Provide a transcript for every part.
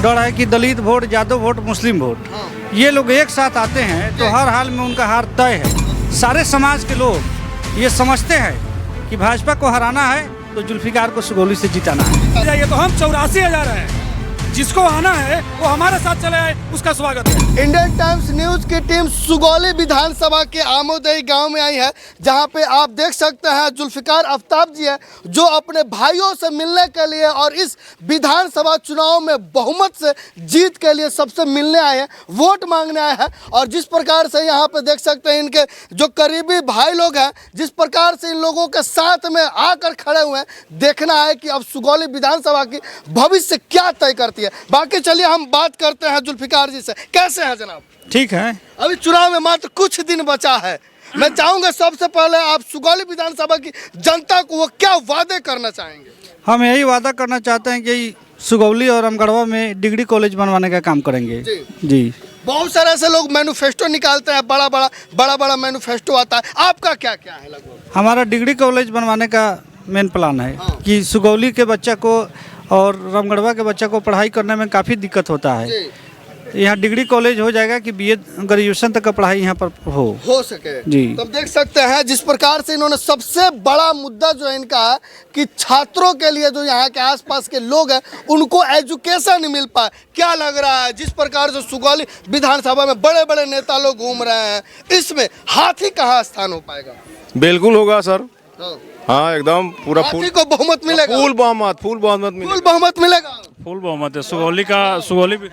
डर है कि दलित वोट, यादव वोट, मुस्लिम वोट, ये लोग एक साथ आते हैं तो हर हाल में उनका हार तय है। सारे समाज के लोग ये समझते हैं कि भाजपा को हराना है तो जुल्फिकार को सुगौली से जिताना है। ये तो हम 84,000 हैं, जिसको आना है वो हमारे साथ चले आए, उसका स्वागत है। इंडियन टाइम्स न्यूज की टीम सुगौली विधानसभा के आमोदई गांव में आई है, जहां पे आप देख सकते हैं जुल्फिकार आफ्ताब जी है, जो अपने भाइयों से मिलने के लिए और इस विधानसभा चुनाव में बहुमत से जीत के लिए सबसे मिलने आए हैं, वोट मांगने आए हैं। और जिस प्रकार से यहाँ पे देख सकते हैं इनके जो करीबी भाई लोग हैं, जिस प्रकार से इन लोगों के साथ में आकर खड़े हुए हैं, देखना है कि अब सुगौली विधानसभा की भविष्य क्या तय करती है। बाकी चलिए हम बात करते हैं जुल्फिकार जी से। कैसे हैं जनाब? ठीक है। अभी चुनाव में मात्र कुछ दिन बचा है, मैं चाहूंगा सबसे पहले आप सुगौली विधानसभा की जनता को वो क्या वादे करना चाहेंगे? हम यही वादा करना चाहते हैं कि सुगौली और अमगढ़वा में डिग्री कॉलेज बनवाने का काम करेंगे। जी। बहुत सारे ऐसे लोग मैनिफेस्टो निकालते हैं, बड़ा बड़ा मैनिफेस्टो आता है, आपका क्या क्या है? लगभग हमारा डिग्री कॉलेज बनवाने का मेन प्लान है कि सुगौली के बच्चा को और रामगढ़वा के बच्चा को पढ़ाई करने में काफ़ी दिक्कत होता है। यहाँ डिग्री कॉलेज हो जाएगा कि बीए ग्रेजुएशन तक का पढ़ाई यहाँ पर हो सके। जी। तब देख सकते हैं जिस प्रकार से इन्होंने सबसे बड़ा मुद्दा जो है इनका है कि छात्रों के लिए जो यहाँ के आसपास के लोग हैं उनको एजुकेशन मिल पाए। क्या लग रहा है जिस प्रकार से सुगौली विधानसभा में बड़े बड़े नेता लोग घूम रहे हैं, इसमें हाथी कहाँ स्थान हो पाएगा? बिल्कुल होगा सर। हाँ एकदम पूरा हाथी को बहुमत मिलेगा। फुल बहुमत मिलेगा। फुल बहुमत है सुगौली भी।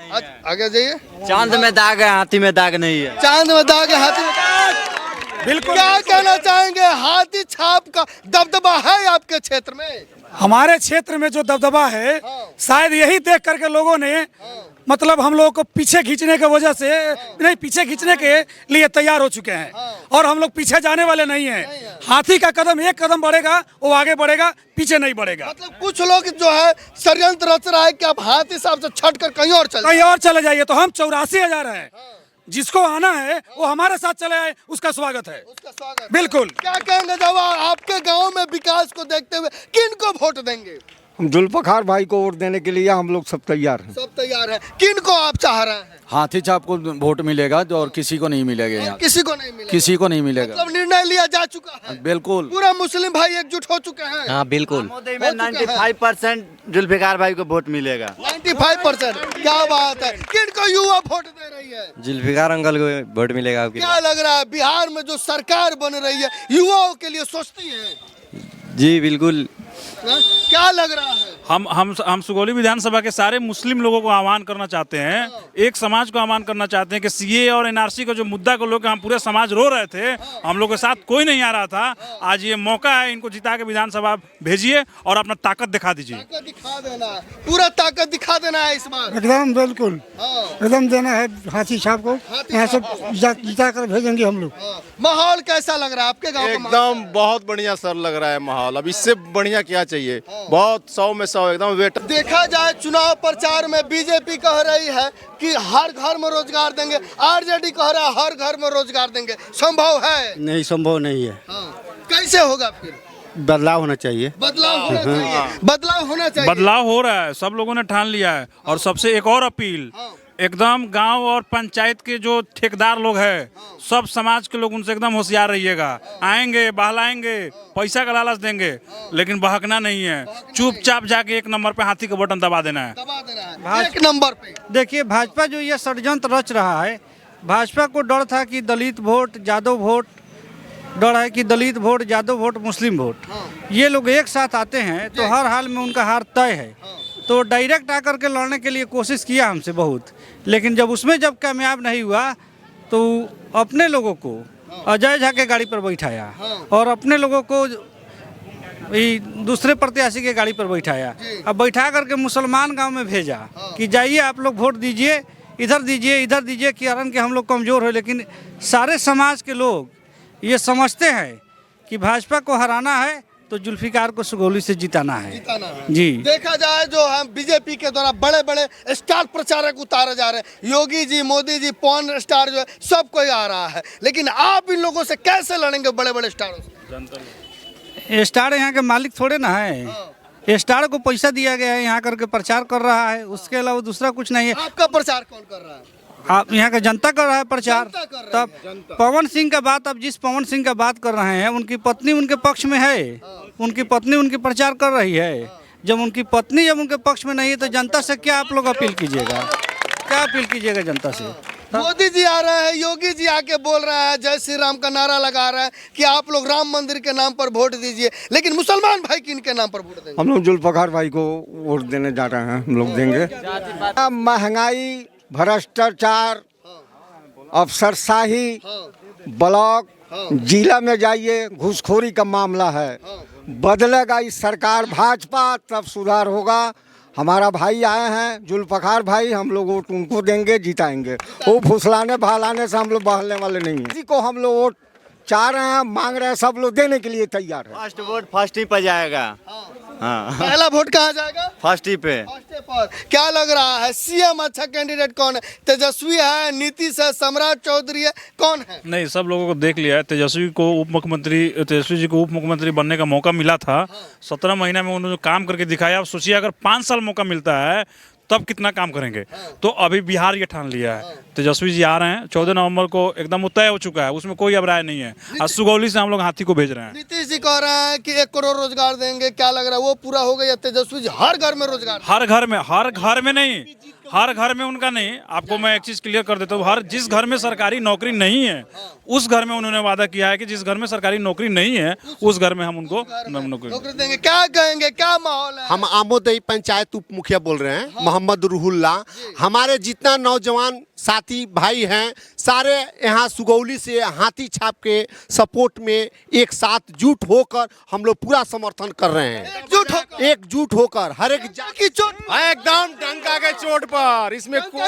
आगे जाइए। चांद में दाग है, हाथी में दाग नहीं है। चांद में दाग है, हाथी में दाग। बिल्कुल। क्या कहना चाहेंगे, हाथी छाप का दबदबा है आपके क्षेत्र में? हमारे क्षेत्र में जो दबदबा है, शायद यही देख करके लोगों ने मतलब हम लोगों को पीछे खींचने की वजह से नहीं, पीछे खींचने के लिए तैयार हो चुके हैं और हम लोग पीछे जाने वाले नहीं हैं। हाथी का कदम एक कदम बढ़ेगा, वो आगे बढ़ेगा, पीछे नहीं बढ़ेगा। मतलब कुछ लोग जो है षड्यंत्र रच रहा है कि आप हाथी साहब से छट कर कहीं और चले जाइए। तो हम 84,000 हैं, जिसको आना है वो हमारे साथ चले आए, उसका स्वागत है। बिल्कुल। क्या कहेंगे जब आपके गाँव में विकास को देखते हुए किन को वोट देंगे? हम जुल्फिकार भाई को वोट देने के लिए हम लोग सब तैयार हैं। सब तैयार हैं। किन को आप चाह रहे हैं? हाथी छाप को वोट मिलेगा जो, और किसी को नहीं मिलेगा यहाँ। किसी को नहीं मिलेगा। किसी को नहीं मिलेगा। मतलब निर्णय लिया जा चुका है। बिल्कुल। पूरा मुस्लिम भाई एकजुट हो चुके हैं। हाँ बिल्कुल। 95% जुल्फिकार भाई को वोट मिलेगा। 95%। क्या बात है। किन को युवा वोट दे रही है? जुल्फिकार अंकल को वोट मिलेगा। क्या लग रहा है बिहार में जो सरकार बन रही है युवाओं के लिए सोचती है? जी बिल्कुल। क्या लग रहा है? हम सुगौली विधानसभा के सारे मुस्लिम लोगों को आह्वान करना चाहते हैं, एक समाज को आह्वान करना चाहते हैं कि सीए और एनआरसी का जो मुद्दा को लेकर हम पूरे समाज रो रहे थे, हम लोग के साथ कोई नहीं आ रहा था। आज ये मौका है, इनको जिता के विधानसभा भेजिए और अपना ताकत दिखा दीजिए। ताकत दिखा देना, पूरा ताकत दिखा देना है इस बार। एकदम बिल्कुल एकदम देना है हाथी छाप को, यहाँ से जिता कर भेजेंगे हम लोग। माहौल कैसा लग रहा है आपके गाँव का? एकदम बहुत बढ़िया सर लग रहा है माहौल। अब इससे बढ़िया क्या चाहिए? बहुत 100 में 100 एकदम वेट। देखा जाए चुनाव प्रचार में बीजेपी कह रही है कि हर घर में रोजगार देंगे, आरजेडी कह रहा है हर घर में रोजगार देंगे। संभव है? नहीं, संभव नहीं है। कैसे होगा फिर? बदलाव होना चाहिए। बदलाव होना चाहिए। बदलाव होना चाहिए। बदलाव हो रहा है, सब लोगों ने ठान लिया है। और सबसे एक और अपील, एकदम गांव और पंचायत के जो ठेकेदार लोग हैं, सब समाज के लोग, उनसे एकदम होशियार रहिएगा। आएंगे, बहलाएंगे, पैसा का लालच देंगे, लेकिन बहकना नहीं है। चुपचाप जाके 1 नंबर पे हाथी का बटन दबा देना है। 1 नंबर पे। देखिए, भाजपा जो ये षड्यंत्र रच रहा है, भाजपा को डर था कि दलित वोट, यादव वोट, डर है कि दलित वोट, यादव वोट, मुस्लिम वोट, ये लोग एक साथ आते हैं तो हर हाल में उनका हार तय है। तो डायरेक्ट आकर के लड़ने के लिए कोशिश किया हमसे बहुत, लेकिन जब कामयाब नहीं हुआ तो अपने लोगों को अजय झा के गाड़ी पर बैठाया और अपने लोगों को दूसरे प्रत्याशी के गाड़ी पर बैठाया। अब बैठा करके मुसलमान गांव में भेजा कि जाइए आप लोग वोट दीजिए, इधर दीजिए कारण कि हम लोग कमज़ोर हो। लेकिन सारे समाज के लोग ये समझते हैं कि भाजपा को हराना है तो जुल्फिकार को सुगौली से जिताना है। जी। देखा जाए जो हम बीजेपी के द्वारा बड़े बड़े स्टार प्रचारक उतारे जा रहे हैं, योगी जी, मोदी जी, पॉन स्टार जो है सब कोई आ रहा है, लेकिन आप इन लोगों से कैसे लड़ेंगे? बड़े बड़े स्टारों से? स्टार यहाँ के मालिक थोड़े ना है, स्टार को पैसा दिया गया है, यहाँ करके प्रचार कर रहा है, उसके अलावा दूसरा कुछ नहीं है। आपका प्रचार कौन कर रहा है? आप यहाँ का जनता कर रहा है प्रचार। जनता कर रहा है। तब पवन सिंह का बात, अब जिस पवन सिंह का बात कर रहे हैं, उनकी पत्नी उनके पक्ष में है, उनकी पत्नी उनकी प्रचार कर रही है। जब उनकी पत्नी जब उनके पक्ष में नहीं है तो जनता से क्या आप लोग अपील कीजिएगा, क्या अपील कीजिएगा जनता से? मोदी जी आ रहे हैं, योगी जी आके बोल रहा है, जय श्री राम का नारा लगा रहा है कि आप लोग राम मंदिर के नाम पर वोट दीजिए, लेकिन मुसलमान भाई किन के नाम पर वोट देंगे? हम लोग जुल्फकार भाई को वोट देने जा रहे हैं, हम लोग देंगे। महंगाई, भ्रष्टाचार, अफसरशाही, ब्लॉक जिला में जाइए, घूसखोरी का मामला है। बदलेगा इस सरकार भाजपा तब सुधार होगा। हमारा भाई आए हैं जुल्फकार भाई, हम लोग वोट उनको देंगे, जिताएंगे। वो फुसलाने बहलाने से हम लोग बहलने वाले नहीं हैं। किसी को हम लोग वोट चाह रहे हैं, मांग रहे हैं, सब लोग देने के लिए तैयार है। फर्स्ट वोट फर्स्ट ही पे जाएगा। हाँ पहला वोट कहाँ जाएगा? फर्स्ट ही पे। फर्स्ट पर। क्या लग रहा है सीएम अच्छा कैंडिडेट कौन है? तेजस्वी है, नीतीश है, सम्राट चौधरी है, कौन है? नहीं, सब लोगों को देख लिया है। तेजस्वी जी को उप मुख्यमंत्री बनने का मौका मिला था। 17 महीना में उन्होंने काम करके दिखाया। अब सोचिए अगर 5 साल मौका मिलता है तब कितना काम करेंगे। तो अभी बिहार ये ठान लिया है, तेजस्वी जी आ रहे हैं 14 नवंबर को, एकदम तय हो चुका है, उसमें कोई अब राय नहीं है। आज सुगौली से हम लोग हाथी को भेज रहे हैं। नीतीश जी कह रहे हैं कि 1 करोड़ रोजगार देंगे, क्या लग रहा है वो पूरा हो गया? तेजस्वी जी हर घर में रोजगार, हर घर में नहीं, हर घर में उनका नहीं। आपको मैं एक चीज क्लियर कर देता हूँ, हर जिस घर में सरकारी नौकरी नहीं है उस घर में उन्होंने वादा किया है कि जिस घर में सरकारी नौकरी नहीं है उस घर में हम उनको नौकरी देंगे। क्या कहेंगे, क्या माहौल है? हम आमोदई पंचायत उप मुखिया बोल रहे हैं, मोहम्मद रुहुल्ला। हमारे जितना नौजवान साथी भाई हैं सारे यहाँ सुगौली से हाथी छाप के सपोर्ट में एक साथ जुट होकर हम लोग पूरा समर्थन कर रहे हैं। एकजुट होकर हर एक की चोट, एकदम डंका के चोट पर,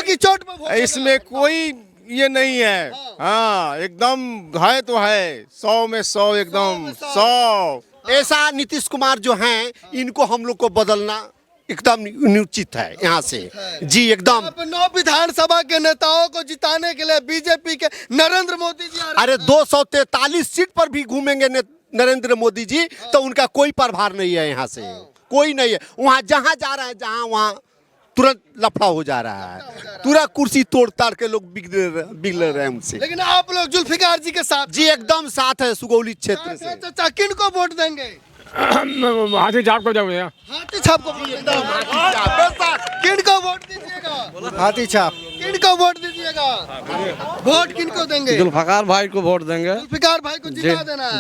की चोट पर वोट इसमें कोई ये नहीं है। हाँ, एकदम है तो है, 100 में 100, एकदम 100। ऐसा नीतीश कुमार जो हैं इनको हम लोग को बदलना एकदम अनुचित है यहाँ से जी। एकदम 9 विधानसभा के नेताओं को जिताने के लिए बीजेपी के नरेंद्र मोदी जी आ रहे हैं। अरे 243 सीट पर भी घूमेंगे नरेंद्र मोदी जी तो उनका कोई प्रभार नहीं है यहाँ से, कोई नहीं है। वहाँ जहाँ जा रहे हैं, जहाँ वहाँ तुरंत लफड़ा हो जा रहा है, तुरंत कुर्सी तोड़ ताड़ के लोग बिगड़ रहे हैं उनसे। लेकिन आप लोग जुल्फिकार जी के साथ जी एकदम साथ है सुगौली क्षेत्र से। चाचा किन को वोट देंगे? हाथी छाप को जाओ, हाथी छाप को वोट देंगे। किन को वोट दीजिएगा? हाथी छाप। किन को वोट दीजिएगा? वोट किन को देंगे? जुल्फकार भाई को वोट देंगे। जुल्फिकार भाई को जिता देना है।